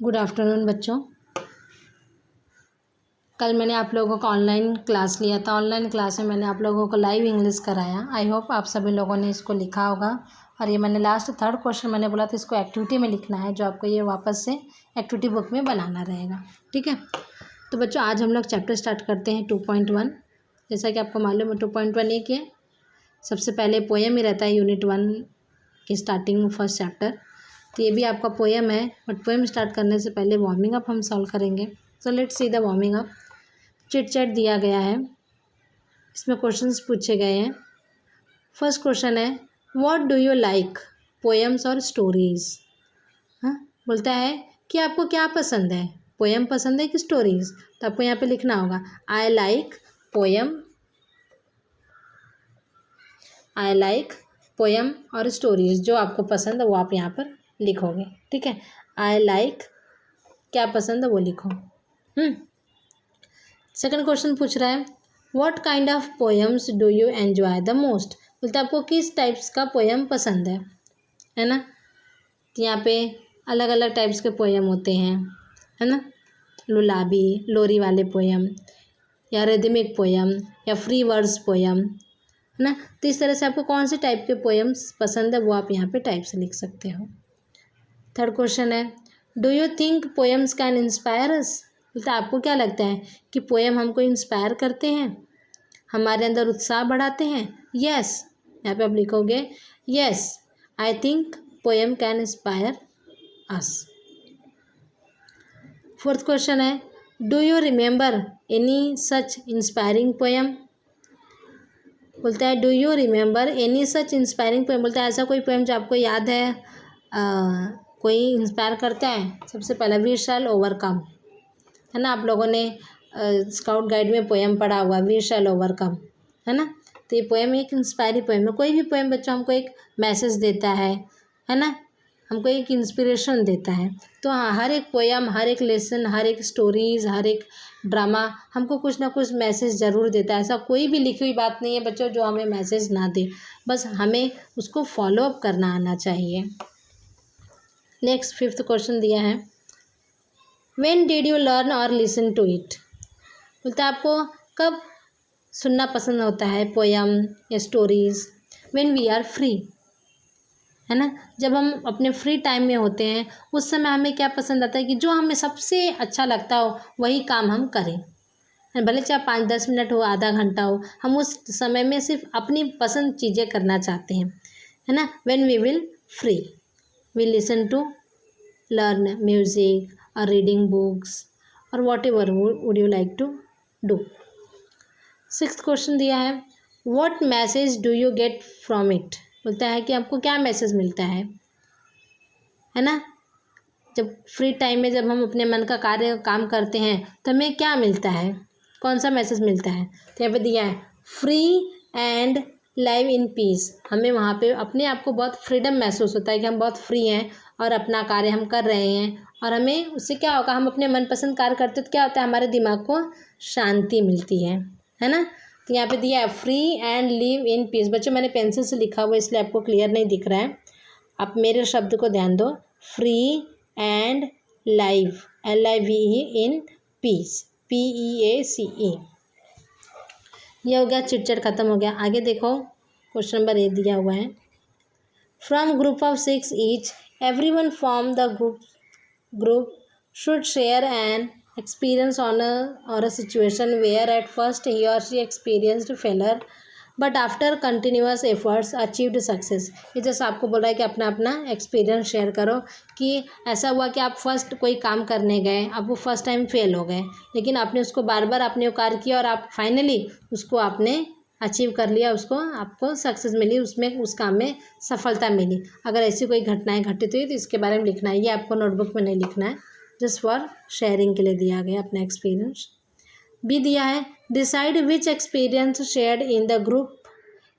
Good afternoon बच्चों। कल मैंने आप लोगों का ऑनलाइन क्लास लिया था। ऑनलाइन क्लास में मैंने आप लोगों को लाइव इंग्लिश कराया। आई होप आप सभी लोगों ने इसको लिखा होगा। और ये मैंने लास्ट थर्ड क्वेश्चन मैंने बोला था इसको एक्टिविटी में लिखना है, जो आपको ये वापस से एक्टिविटी बुक में बनाना रहेगा। ठीक है, तो बच्चों आज हम लोग चैप्टर स्टार्ट करते हैं 2.1। जैसा कि आपको मालूम है 2.1 एक है, सबसे पहले पोएम ही रहता है यूनिट 1 की स्टार्टिंग फर्स्ट चैप्टर। तो ये भी आपका पोएम है, बट पोएम स्टार्ट करने से पहले वार्मिंग अप हम सॉल्व करेंगे। So let's see the warming up. Chit chat दिया गया है, इसमें क्वेश्चंस पूछे गए हैं। फर्स्ट क्वेश्चन है what do you like, poems और स्टोरीज। हाँ, बोलता है कि आपको क्या पसंद है, पोएम पसंद है कि स्टोरीज। तो आपको यहाँ पे लिखना होगा I like poem, I like poem और स्टोरीज। जो आपको पसंद है वो आप यहाँ पर लिखोगे। ठीक है, आई लाइक क्या पसंद है वो लिखो। सेकंड क्वेश्चन पूछ रहा है what kind of poems do you enjoy the most. बोलते हैं आपको किस टाइप्स का पोएम पसंद है ना। तो यहाँ पे अलग अलग टाइप्स के पोएम होते हैं, है ना। लुलाबी, लोरी वाले पोएम, या रिदमिक पोएम, या फ्री वर्ड्स पोएम, है ना। तो इस तरह से आपको कौन से टाइप के पोएम्स पसंद है वो आप यहाँ पे टाइप से लिख सकते हो। थर्ड क्वेश्चन है do you think poems can inspire अस। बोलते आपको क्या लगता है कि पोएम हमको इंस्पायर करते हैं, हमारे अंदर उत्साह बढ़ाते हैं। यस, यहाँ पे आप लिखोगे yes I think poem can inspire us. Fourth question है do you remember any such inspiring poem. बोलता है do you remember any such inspiring poem. बोलता है ऐसा कोई पोएम जो आपको याद है, कोई इंस्पायर करता है। सबसे पहला वी शैल ओवरकम, है ना। आप लोगों ने स्काउट गाइड में पोएम पढ़ा हुआ वी शैल ओवरकम, है ना। तो ये पोएम एक इंस्पायरिंग पोएम है। कोई भी पोएम बच्चों हमको एक मैसेज देता है ना, हमको एक इंस्पिरेशन देता है। तो हाँ, हर एक पोएम, हर एक लेसन, हर एक स्टोरीज़, हर एक ड्रामा हमको कुछ ना कुछ मैसेज ज़रूर देता है। ऐसा कोई भी लिखी हुई बात नहीं है बच्चों जो हमें मैसेज ना दे, बस हमें उसको फॉलो अप करना आना चाहिए। नेक्स्ट फिफ्थ क्वेश्चन दिया है व्हेन डिड यू लर्न और लिसन टू इट। बोलते हैं आपको कब सुनना पसंद होता है पोएम या stories. When we are free, है ना। जब हम अपने फ्री टाइम में होते हैं उस समय हमें क्या पसंद आता है कि जो हमें सबसे अच्छा लगता हो वही काम हम करें। भले चाहे 5-10 मिनट हो, आधा घंटा हो, हम उस समय में सिर्फ अपनी पसंद चीज़ें करना चाहते हैं, है ना। When we will free we listen to learn music or reading books or whatever would you like to do. Sixth question दिया है what message do you get from it। बोलता है कि आपको क्या मैसेज मिलता है ना। जब फ्री टाइम में जब हम अपने मन का काम करते हैं तो हमें क्या मिलता है, कौन सा मैसेज मिलता है। तो यहाँ पे दिया है free and live in peace. हमें वहाँ पे अपने आप को बहुत फ्रीडम महसूस होता है कि हम बहुत फ्री हैं और अपना कार्य हम कर रहे हैं, और हमें उससे क्या होगा, हम अपने मनपसंद कार्य करते तो क्या होता है, हमारे दिमाग को शांति मिलती है ना। तो यहाँ पे दिया है free and live in peace. बच्चों मैंने पेंसिल से लिखा हुआ इसलिए आपको क्लियर नहीं दिख रहा है, आप मेरे शब्द को ध्यान दो। Free and live LIVE in peace PEACE। यह हो गया, चिटचट खत्म हो गया। आगे देखो क्वेश्चन नंबर 8 दिया हुआ है from group of 6 each everyone from the group should share an experience on a situation where at first he or she experienced failure but after continuous efforts achieved success। ये जैसा आपको बोल रहा है कि अपना अपना एक्सपीरियंस शेयर करो कि ऐसा हुआ कि आप फर्स्ट कोई काम करने गए, आप वो फर्स्ट टाइम फेल हो गए, लेकिन आपने उसको बार बार आपने वो कार्य किया और आप फाइनली उसको आपने अचीव कर लिया, उसको आपको सक्सेस मिली, उसमें उस काम में सफलता मिली। अगर ऐसी कोई घटनाएं घटित हुई तो इसके बारे में लिखना है। ये आपको नोटबुक में नहीं लिखना है, जस्ट फॉर शेयरिंग के लिए दिया गया अपना एक्सपीरियंस। भी दिया है decide which experience shared in the group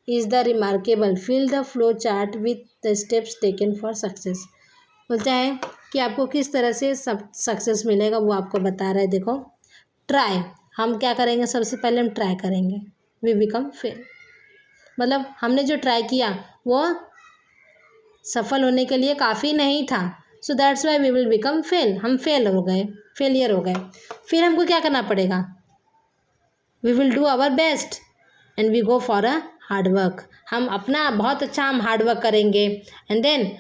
is the remarkable, fill the flow chart with the steps taken for success. बोलता है कि आपको किस तरह से सक्सेस मिलेगा वो आपको बता रहा है। देखो ट्राई, हम क्या करेंगे, सबसे पहले हम ट्राई करेंगे, वी बिकम फेल। मतलब हमने जो ट्राई किया वो सफल होने के लिए काफ़ी नहीं था, so that's why we will become fail, हम फेलियर हो गए। फिर हमको क्या करना पड़ेगा, we will do our best and we go for a hard work, हम अपना बहुत अच्छा हम हार्ड वर्क करेंगे। And then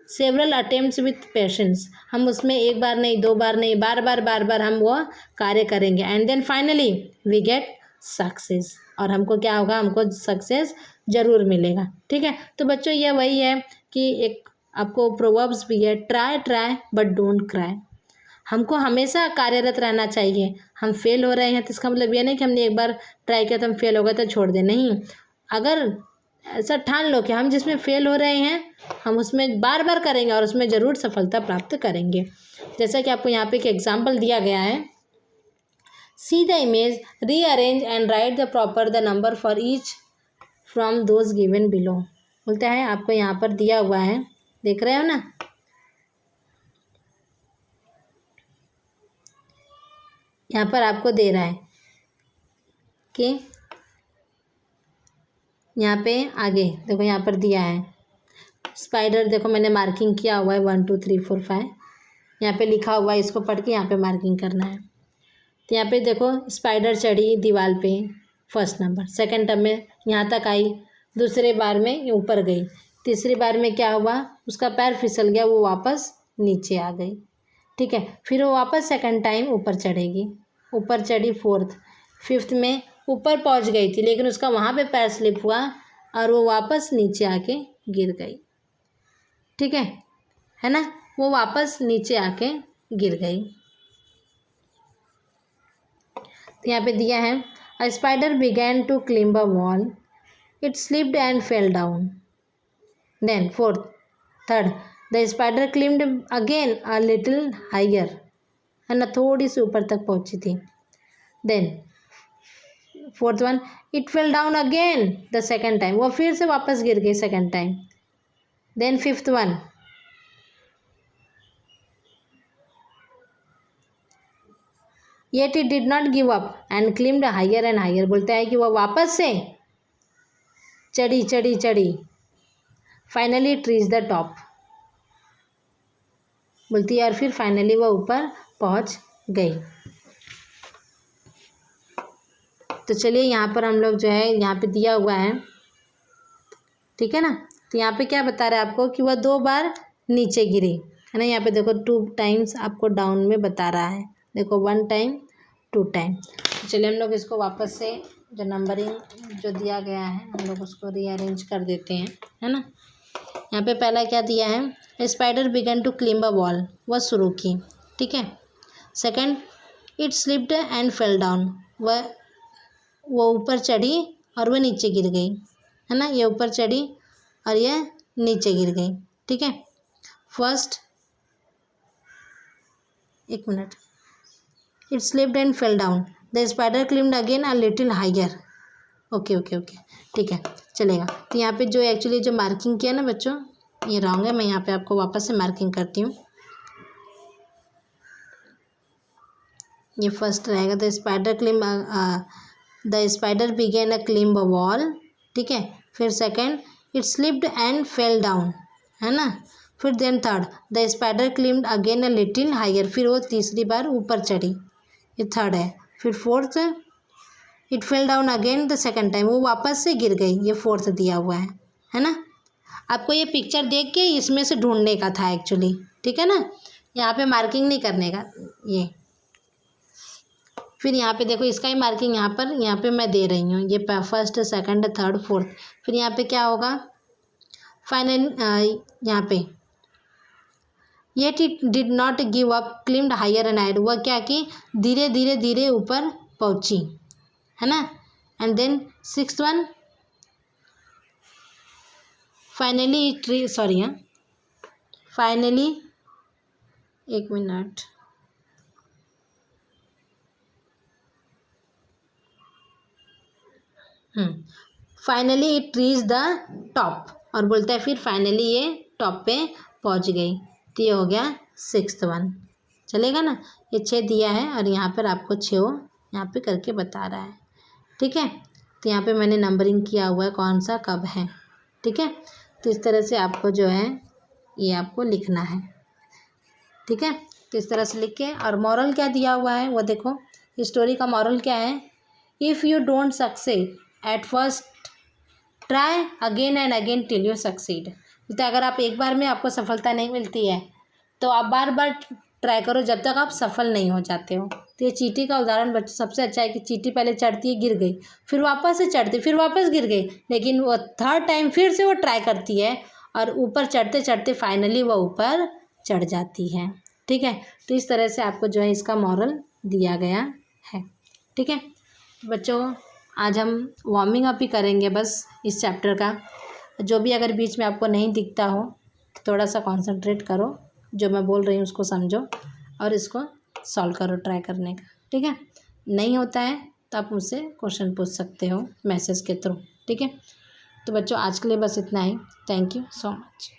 several attempts with patience, हम उसमें एक बार नहीं, दो बार नहीं, बार बार हम वो कार्य करेंगे। And then finally we get success, और हमको क्या होगा, हमको सक्सेस जरूर मिलेगा। ठीक है, तो बच्चों ये वही है कि एक आपको प्रोवर्ब्स भी है, ट्राई बट डोंट क्राई, हमको हमेशा कार्यरत रहना चाहिए। हम फेल हो रहे हैं तो इसका मतलब ये नहीं कि हमने एक बार ट्राई किया तो हम फेल हो गए तो छोड़ दें, नहीं। अगर ऐसा ठान लो कि हम जिसमें फेल हो रहे हैं हम उसमें बार बार करेंगे और उसमें ज़रूर सफलता प्राप्त करेंगे। जैसा कि आपको यहाँ पे एक एग्जाम्पल दिया गया है, see the image, rearrange and right the proper the number for each from those given below. बोलता है आपको यहाँ पर दिया हुआ है, देख रहे हो ना, यहाँ पर आपको दे रहा है कि यहाँ पे आगे देखो, यहाँ पर दिया है स्पाइडर, देखो मैंने मार्किंग किया हुआ है 1 2 3 4 5, यहाँ पे लिखा हुआ है, इसको पढ़ के यहाँ पे मार्किंग करना है। तो यहाँ पे देखो स्पाइडर चढ़ी दीवार पे, फर्स्ट नंबर, सेकंड टर्म में यहाँ तक आई, दूसरे बार में ऊपर गई, तीसरी बार में क्या हुआ, उसका पैर फिसल गया, वो वापस नीचे आ गई। ठीक है, फिर वो वापस सेकंड टाइम ऊपर चढ़ेगी, ऊपर चढ़ी फोर्थ, फिफ्थ में ऊपर पहुंच गई थी लेकिन उसका वहाँ पे पैर स्लिप हुआ और वो वापस नीचे आके गिर गई। ठीक है ना, वो वापस नीचे आके गिर गई। तो यहाँ पे दिया है, a spider began to climb a wall, it slipped and fell down. Then fourth, third, the spider climbed again a little higher, है ना, थोड़ी सी ऊपर तक पहुंची थी। Then fourth one, it fell down again the second time, वो फिर से वापस गिर गई second time. Then fifth one, yet it did not give up and climbed higher and higher, बोलता है कि वह वापस से चढ़ी finally it reach the top, बोलती है, और फिर फाइनली वह ऊपर पहुंच गई। तो चलिए यहाँ पर हम लोग जो है, यहाँ पे दिया हुआ है, ठीक है ना, तो यहाँ पे क्या बता रहा है आपको कि वह 2 बार नीचे गिरी, है ना, यहाँ पे देखो 2 टाइम्स आपको डाउन में बता रहा है, देखो 1 टाइम 2 टाइम। तो चलिए हम लोग इसको वापस से जो नंबरिंग जो दिया गया है हम लोग उसको रीअरेंज कर देते हैं, है ना। यहाँ पे पहला क्या दिया है, spider began to climb a wall, वह शुरू की। ठीक है, second, it slipped and fell down, वो ऊपर चढ़ी और वह नीचे गिर गई, है ना, ये ऊपर चढ़ी और ये नीचे गिर गई। ठीक है, फर्स्ट, एक minute, it slipped and fell down, the spider climbed again a little higher. Okay, ठीक है, चलेगा। तो यहाँ पे जो एक्चुअली जो मार्किंग किया ना बच्चों, ये रॉन्ग है, मैं यहाँ पे आपको वापस से मार्किंग करती हूँ। ये फर्स्ट रहेगा, the spider began a climb a wall. ठीक है, फिर second, it slipped and fell down, है ना, फिर then third, the spider climbed again a little higher, फिर वो तीसरी बार ऊपर चढ़ी, ये थर्ड है। फिर fourth, it fell down again the second time, वो वापस से गिर गई, ये फोर्थ दिया हुआ है ना। आपको ये पिक्चर देख के इसमें से ढूंढने का था एक्चुअली, ठीक है ना, यहाँ पे मार्किंग नहीं करने का ये। फिर यहाँ पे देखो इसका ही मार्किंग यहाँ पे मैं दे रही हूँ, ये फर्स्ट सेकंड थर्ड फोर्थ। फिर यहाँ पे क्या होगा, फाइनल, यहाँ पे yet it did not give up climbed higher and higher, वह क्या कि धीरे ऊपर पहुँची, है ना। And then sixth one, finally एक minute, finally it reach the top, और बोलता है फिर फाइनली ये टॉप पे पहुंच गई। तो ये हो गया सिक्स्थ वन, चलेगा ना, ये 6 दिया है और यहाँ पर आपको 6 यहाँ पे करके बता रहा है। ठीक है, तो यहाँ पे मैंने नंबरिंग किया हुआ है कौन सा कब है। ठीक है, तो इस तरह से आपको जो है ये आपको लिखना है, ठीक है। तो इस तरह से लिख के, और मॉरल क्या दिया हुआ है वो देखो, स्टोरी का मॉरल क्या है, if you don't succeed at first try again and again till you succeed. तो अगर आप एक बार में आपको सफलता नहीं मिलती है तो आप बार बार ट्राई करो जब तक आप सफल नहीं हो जाते हो। तो ये चींटी का उदाहरण बच्चों सबसे अच्छा है कि चींटी पहले चढ़ती है, गिर गई, फिर वापस से चढ़ती, फिर वापस गिर गई, लेकिन वो थर्ड टाइम फिर से वो ट्राई करती है और ऊपर चढ़ते चढ़ते फाइनली वो ऊपर चढ़ जाती है, ठीक है। तो इस तरह से आपको जो है इसका मॉरल दिया गया है, ठीक है बच्चों। आज हम वार्मिंग अप ही करेंगे बस इस चैप्टर का। जो भी अगर बीच में आपको नहीं दिखता हो तो थोड़ा सा कंसंट्रेट करो, जो मैं बोल रही हूँ उसको समझो और इसको सॉल्व करो ट्राई करने का, ठीक है। नहीं होता है तो आप मुझसे क्वेश्चन पूछ सकते हो मैसेज के थ्रू, ठीक है। तो बच्चों आज के लिए बस इतना ही। Thank you so much.